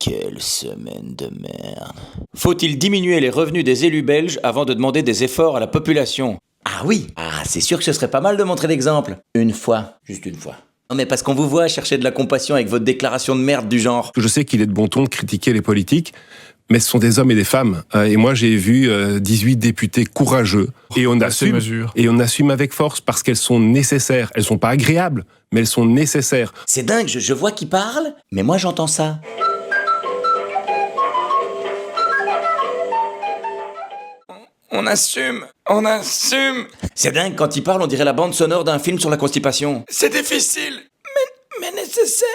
Quelle semaine de merde. Faut-il diminuer les revenus des élus belges avant de demander des efforts à la population? Ah oui. Ah, c'est sûr que ce serait pas mal de montrer l'exemple. Une fois. Juste une fois. Non mais parce qu'on vous voit chercher de la compassion avec votre déclaration de merde du genre. Je sais qu'il est de bon ton de critiquer les politiques, mais ce sont des hommes et des femmes. Et moi, j'ai vu 18 députés courageux. Et on assume. Et on assume avec force parce qu'elles sont nécessaires. Elles sont pas agréables, mais elles sont nécessaires. C'est dingue, je vois qui parle, mais moi j'entends ça. On assume. C'est dingue, quand il parle, on dirait la bande sonore d'un film sur la constipation. C'est difficile, mais nécessaire.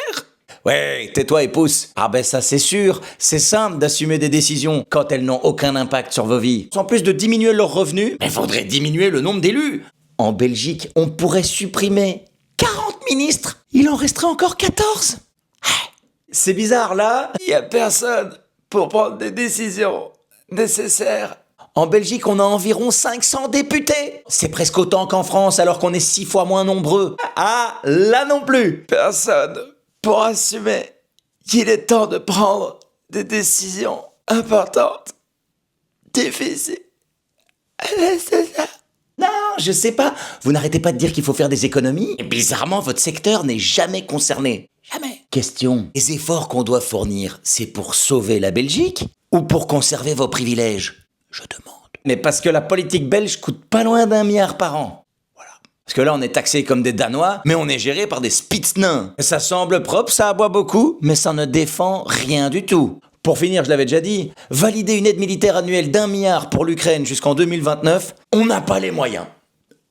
Ouais, tais-toi et pousse. Ah ben ça c'est sûr, c'est simple d'assumer des décisions quand elles n'ont aucun impact sur vos vies. En plus de diminuer leurs revenus, il faudrait diminuer le nombre d'élus. En Belgique, on pourrait supprimer 40 ministres. Il en resterait encore 14. C'est bizarre là, il y a personne pour prendre des décisions nécessaires. En Belgique, on a environ 500 députés. C'est presque autant qu'en France, alors qu'on est 6 fois moins nombreux. Ah, là non plus. Personne pour assumer qu'il est temps de prendre des décisions importantes, difficiles, nécessaires. Non, je sais pas. Vous n'arrêtez pas de dire qu'il faut faire des économies. Et bizarrement, votre secteur n'est jamais concerné. Jamais. Question. Les efforts qu'on doit fournir, c'est pour sauver la Belgique ou pour conserver vos privilèges? Je demande. Mais parce que la politique belge coûte pas loin d'1 milliard par an. Voilà. Parce que là, on est taxé comme des Danois, mais on est géré par des spitznains. Ça semble propre, ça aboie beaucoup, mais ça ne défend rien du tout. Pour finir, je l'avais déjà dit, valider une aide militaire annuelle d'1 milliard pour l'Ukraine jusqu'en 2029, on n'a pas les moyens.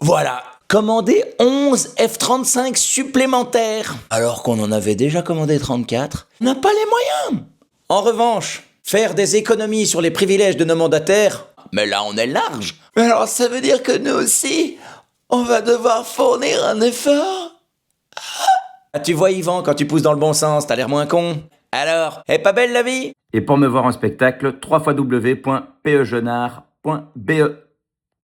Voilà. Commander 11 F-35 supplémentaires, alors qu'on en avait déjà commandé 34, on n'a pas les moyens. En revanche, faire des économies sur les privilèges de nos mandataires, mais là on est large. Mais alors ça veut dire que nous aussi, on va devoir fournir un effort? Ah, tu vois Yvan, quand tu pousses dans le bon sens, t'as l'air moins con. Alors, est pas belle la vie? Et pour me voir en spectacle, www.pegenard.be